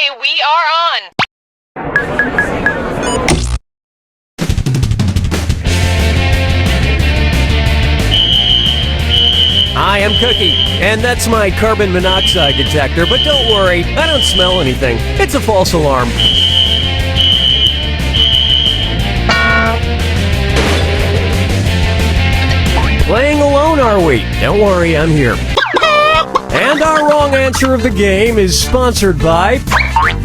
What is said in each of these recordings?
Okay, we are on. Hi, I'm Cookie, and that's my carbon monoxide detector, but don't worry, I don't smell anything. It's a false alarm. Playing alone, are we? Don't worry, I'm here. And our wrong answer of the game is sponsored by...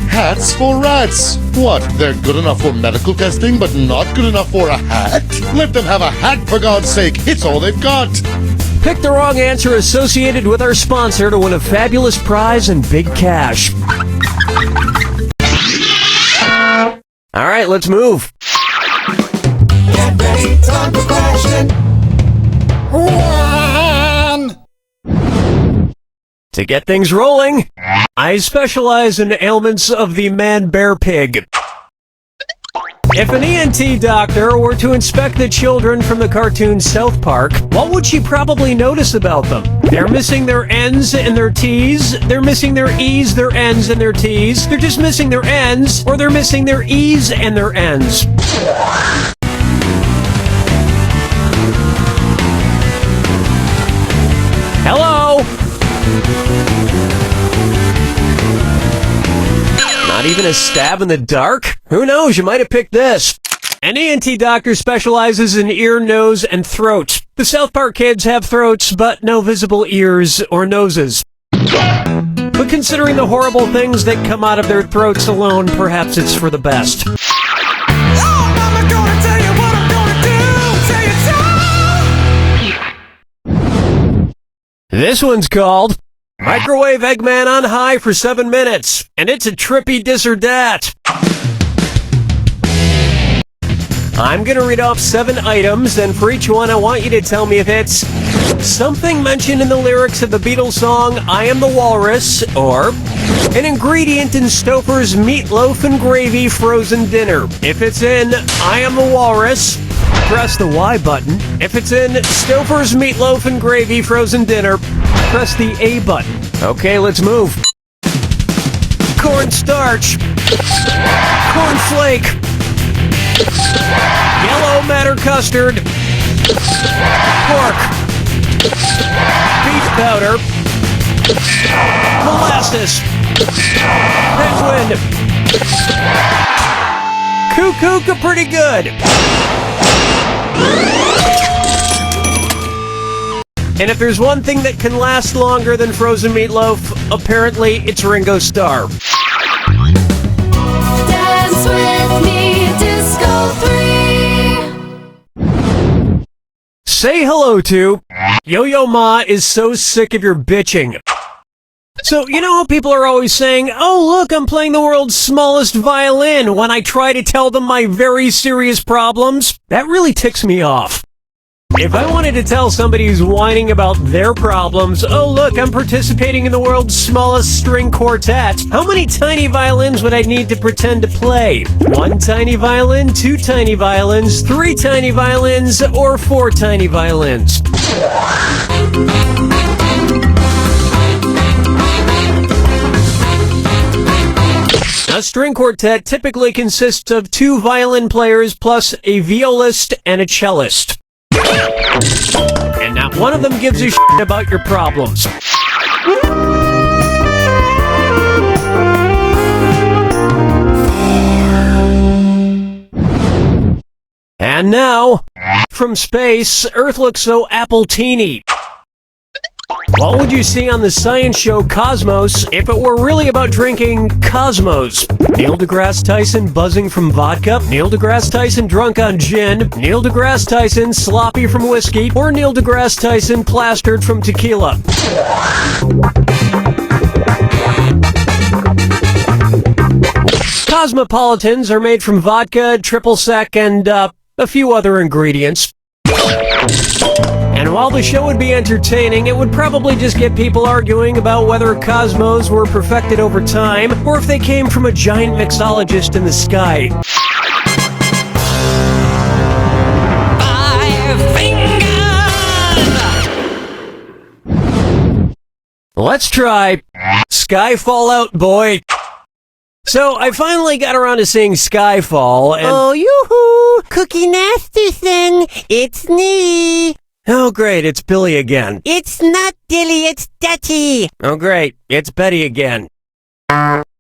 Hats for rats. What? They're good enough for medical testing, but not good enough for a hat? Let them have a hat, for God's sake. It's all they've got. Pick the wrong answer associated with our sponsor to win a fabulous prize and big cash. All right, let's move. Get ready, time for question 1. To get things rolling, I specialize in ailments of the man-bear-pig. If an ENT doctor were to inspect the children from the cartoon South Park, what would she probably notice about them? They're missing their N's and their T's, they're missing their E's, their N's, and their T's, they're just missing their N's, or they're missing their E's and their N's. Hello? Not even a stab in the dark? Who knows, you might have picked this. An ENT doctor specializes in ear, nose, and throat. The South Park kids have throats, but no visible ears or noses. But considering the horrible things that come out of their throats alone, perhaps it's for the best. Oh, Mama gonna tell you what I'm gonna do. Say it so. This one's called Microwave Eggman on High for 7 minutes, and it's a trippy dis or dat. I'm gonna read off 7 items, and for each one I want you to tell me if it's something mentioned in the lyrics of the Beatles song I Am the Walrus, or an ingredient in Stouffer's meatloaf and gravy frozen dinner. If it's in I Am the Walrus, press the Y button. If it's in Stouffer's meatloaf and gravy frozen dinner, press the A button. Okay, let's move. Cornstarch. Cornflake. Yellow matter custard. Pork. Beef powder. Molasses. Penguin. Cuckoo, pretty good. And if there's one thing that can last longer than frozen meatloaf, apparently it's Ringo Starr. Dance with me, Disco 3. Say hello to Yo-Yo Ma is so sick of your bitching. So, you know how people are always saying, oh look, I'm playing the world's smallest violin when I try to tell them my very serious problems? That really ticks me off. If I wanted to tell somebody who's whining about their problems, oh look, I'm participating in the world's smallest string quartet, how many tiny violins would I need to pretend to play? 1 tiny violin, 2 tiny violins, 3 tiny violins, or 4 tiny violins? A string quartet typically consists of 2 violin players plus a violist and a cellist. And not one of them gives a shit about your problems. And now, from space, Earth looks so apple-teeny. What would you see on the science show Cosmos if it were really about drinking Cosmos? Neil deGrasse Tyson buzzing from vodka, Neil deGrasse Tyson drunk on gin, Neil deGrasse Tyson sloppy from whiskey, or Neil deGrasse Tyson plastered from tequila? Cosmopolitans are made from vodka, triple sec, and a few other ingredients. And while the show would be entertaining, it would probably just get people arguing about whether Cosmos were perfected over time, or if they came from a giant mixologist in the sky. 5 fingers! Let's try Sky Fallout Boy. So I finally got around to seeing Skyfall, and Oh, yoo-hoo! Cookie Masterson! It's me! oh great, it's Billy again. It's not Dilly, it's Dutty! Oh great, it's Betty again.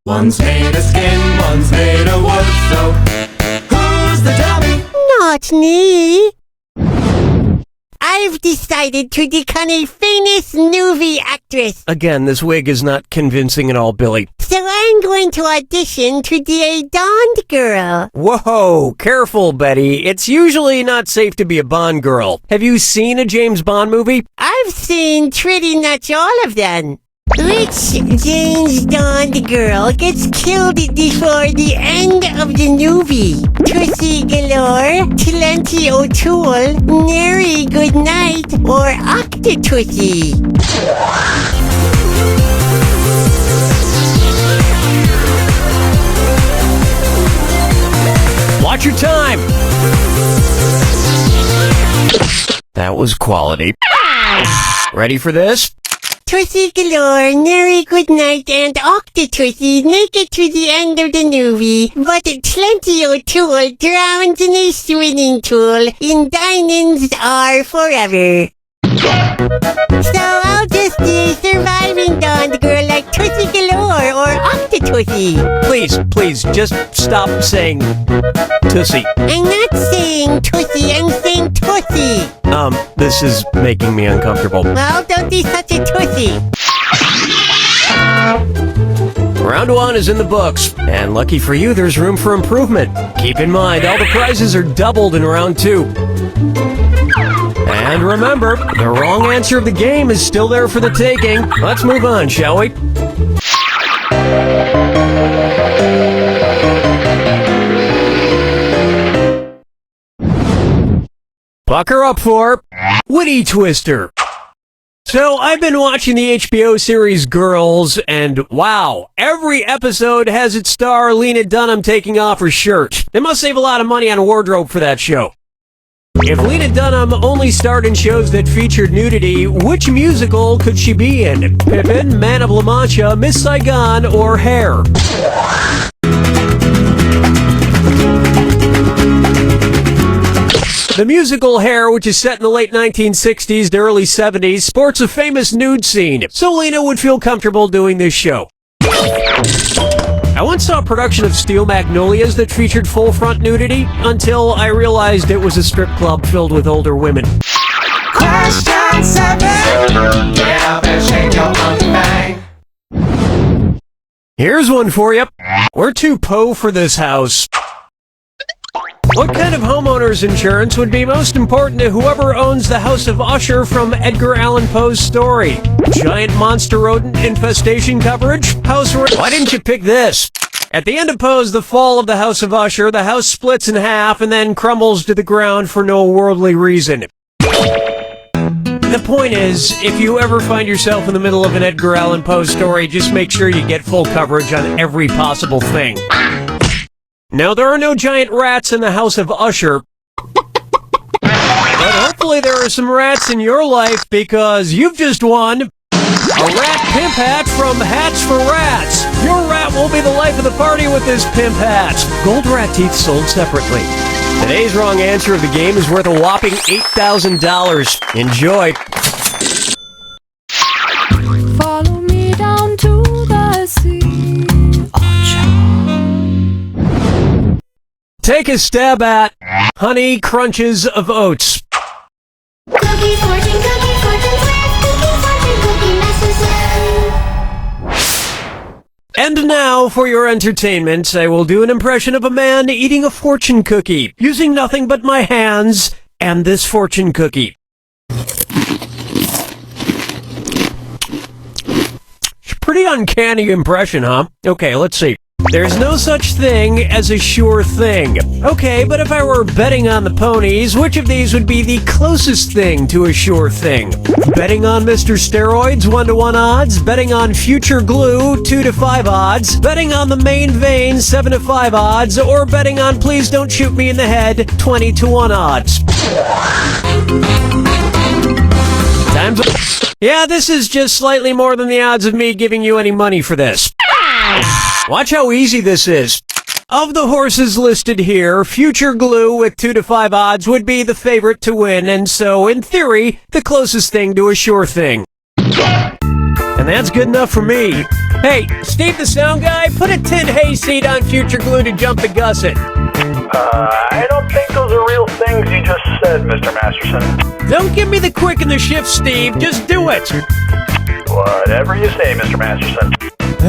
One's made of skin, one's made of wood, so who's the dummy? Not me! I've decided to become a famous movie actress, Again, this wig is not convincing at all, Billy. so I'm going to audition to be a Bond girl. Whoa, careful, Betty. It's usually not safe to be a Bond girl. Have you seen a James Bond movie? I've seen pretty much all of them. Which James Bond girl gets killed before the end of the movie? Tussie Galore, Plenty O'Toole, Mary Goodnight, or Octotussie? Watch your time! That was quality. Ready for this? Tussie Galore, Mary Goodnight, and Octotussie make it to the end of the movie, but Plenty O'Toole drowns in a swimming pool in Diamonds Are Forever. So I'll just be a surviving Bond girl like Tussie Galore or Octotussie. Please, just stop saying Tussie. I'm not saying Tussie, I'm saying Tussie. This is making me uncomfortable. Well, don't be such a Tussie. Round 1 is in the books, and lucky for you, there's room for improvement. Keep in mind, all the prizes are doubled in round 2. And remember, the wrong answer of the game is still there for the taking. Let's move on, shall we? Bucker up for Witty Twister. So, I've been watching the HBO series Girls, and wow, every episode has its star Lena Dunham taking off her shirt. They must save a lot of money on wardrobe for that show. If Lena Dunham only starred in shows that featured nudity, which musical could she be in? Pippin, Man of La Mancha, Miss Saigon, or Hair? The musical Hair, which is set in the late 1960s to early 70s, sports a famous nude scene, so Lena would feel comfortable doing this show. I once saw a production of Steel Magnolias that featured full front nudity, until I realized it was a strip club filled with older women. Question 7. Get up and shake your monkey bang. Here's one for you. We're too po for this house. What kind of homeowner's insurance would be most important to whoever owns the House of Usher from Edgar Allan Poe's story? Giant monster rodent infestation coverage? Why didn't you pick this? At the end of Poe's The Fall of the House of Usher, the house splits in half and then crumbles to the ground for no worldly reason. The point is, if you ever find yourself in the middle of an Edgar Allan Poe story, just make sure you get full coverage on every possible thing. Now, there are no giant rats in the House of Usher, but hopefully there are some rats in your life, because you've just won a rat pimp hat from Hats for Rats. Your rat will be the life of the party with this pimp hat. Gold rat teeth sold separately. Today's wrong answer of the game is worth a whopping $8,000. Enjoy. Follow me down to the sea. Take a stab at Honey Crunches of Oats. Cookie fortune with Cookie Masterson. And now, for your entertainment, I will do an impression of a man eating a fortune cookie, using nothing but my hands and this fortune cookie. Pretty uncanny impression, huh? Okay, let's see. There's no such thing as a sure thing. Okay, but if I were betting on the ponies, which of these would be the closest thing to a sure thing? Betting on Mr. Steroids, 1-to-1 odds. Betting on Future Glue, 2-to-5 odds. Betting on the Main Vein, 7-to-5 odds. Or betting on Please Don't Shoot Me in the Head, 20-to-1 odds. Time's up. Yeah, this is just slightly more than the odds of me giving you any money for this. Watch how easy this is. Of the horses listed here, Future Glue with 2 to 5 odds would be the favorite to win, and so, in theory, the closest thing to a sure thing. And that's good enough for me. Hey, Steve the sound guy, put a tin hayseed on Future Glue to jump the gusset. I don't think those are real things you just said, Mr. Masterson. Don't give me the quick and the shift, Steve. Just do it. Whatever you say, Mr. Masterson.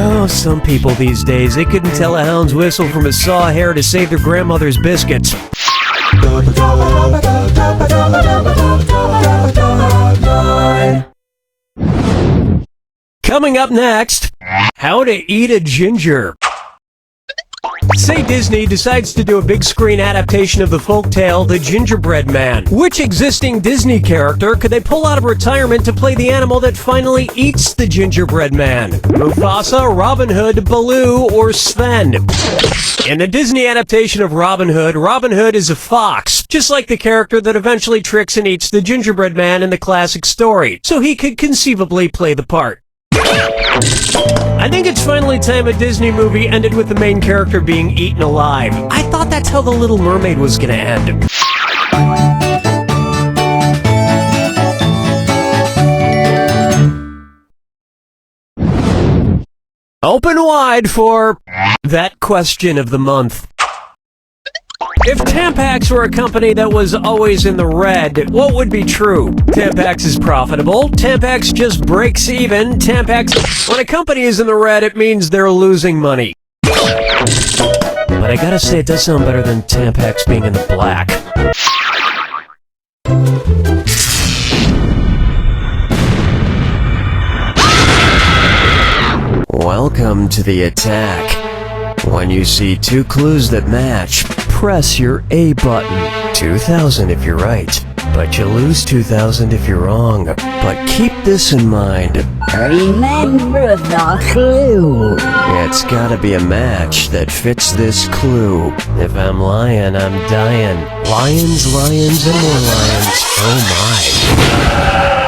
Oh, some people these days, they couldn't tell a hound's whistle from a saw hair to save their grandmother's biscuits. Coming up next, how to eat a ginger. Say Disney decides to do a big screen adaptation of the folktale The Gingerbread Man. Which existing Disney character could they pull out of retirement to play the animal that finally eats the gingerbread man? Mufasa, Robin Hood, Baloo, or Sven? In the Disney adaptation of Robin Hood is a fox, just like the character that eventually tricks and eats the gingerbread man in the classic story, so he could conceivably play the part. I think it's finally time a Disney movie ended with the main character being eaten alive. I thought that's how The Little Mermaid was gonna end. Open wide for that question of the month. If Tampax were a company that was always in the red, what would be true? Tampax is profitable. Tampax just breaks even. Tampax... When a company is in the red, it means they're losing money. But I gotta say, it does sound better than Tampax being in the black. Welcome to the attack. When you see 2 clues that match, press your A button. 2,000 if you're right, but you lose 2,000 if you're wrong. But keep this in mind. Remember the clue. It's gotta be a match that fits this clue. If I'm lying, I'm dying. Lions, lions, and more lions. Oh my.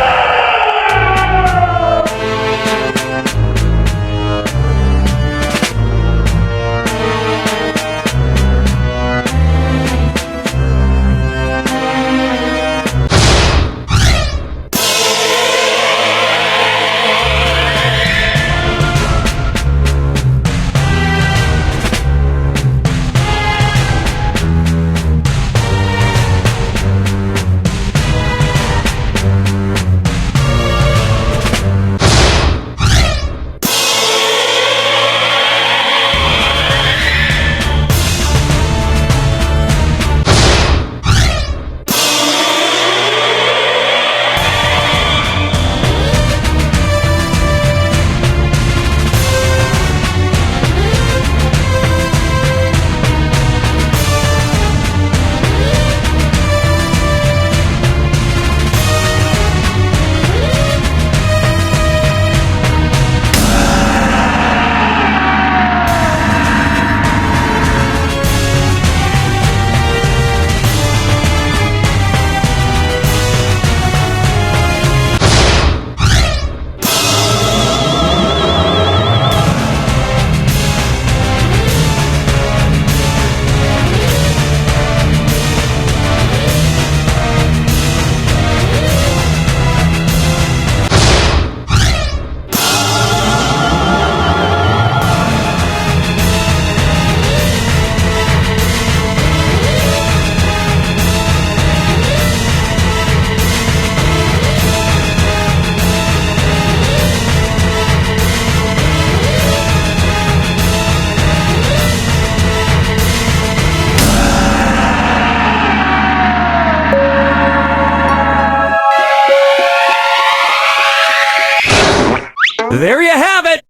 There you have it!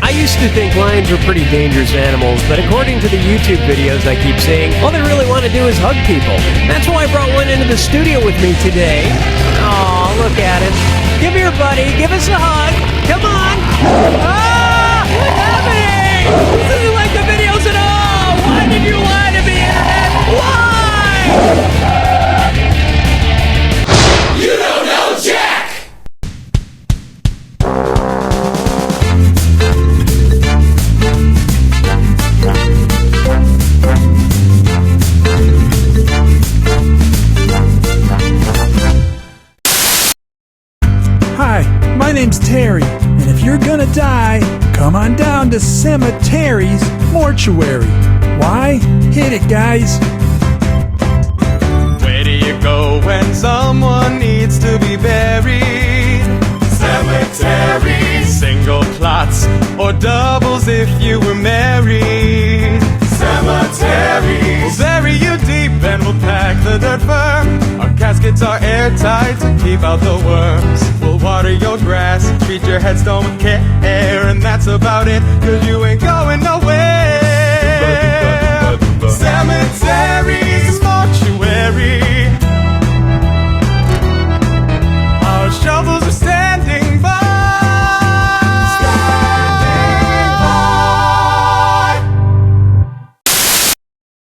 I used to think lions were pretty dangerous animals, but according to the YouTube videos I keep seeing, all they really want to do is hug people. That's why I brought one into the studio with me today. Aw, look at him. Come here, buddy. Give us a hug. Come on. Ah! What's happening? This isn't like the videos at all! Why did you lie to me, Internet? Why? You don't know Jack! the cemetery's mortuary. Why? Hit it, guys. Where do you go when someone needs to be buried? Cemetery. Single plots or doubles if you were married. Cemetery. We'll bury you deep and we'll pack the dirt firm. Our caskets are airtight to keep out the worms. We'll water your grass, treat your headstone with care, and that's about it, 'cause you ain't going nowhere. Cemetery's mortuary. Our shovels are standing by.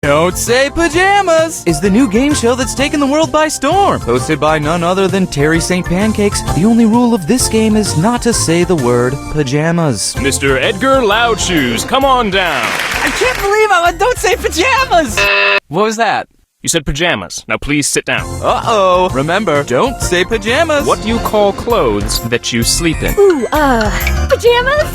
Don't Say Pajamas is the new game show that's taken the world by storm. Hosted by none other than Terry St. Pancakes. The only rule of this game is not to say the word pajamas. Mr. Edgar Loudshoes, come on down. I can't believe I'm on Don't Say Pajamas! What was that? You said pajamas. Now please sit down. Uh-oh. Remember, don't say pajamas. What do you call clothes that you sleep in? Ooh, pajamas?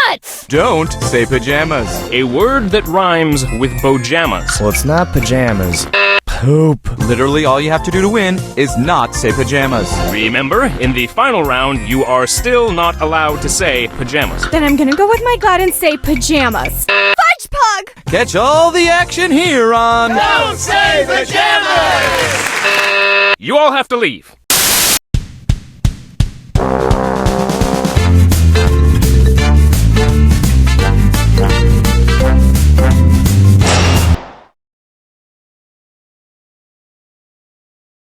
Nuts! Don't say pajamas. A word that rhymes with bojamas. Well, it's not pajamas. Poop. Literally all you have to do to win is not say pajamas. Remember, in the final round, you are still not allowed to say pajamas. Then I'm gonna go with my gut and say pajamas. Fudge Pug! Catch all the action here on Don't Say Pajamas! You all have to leave.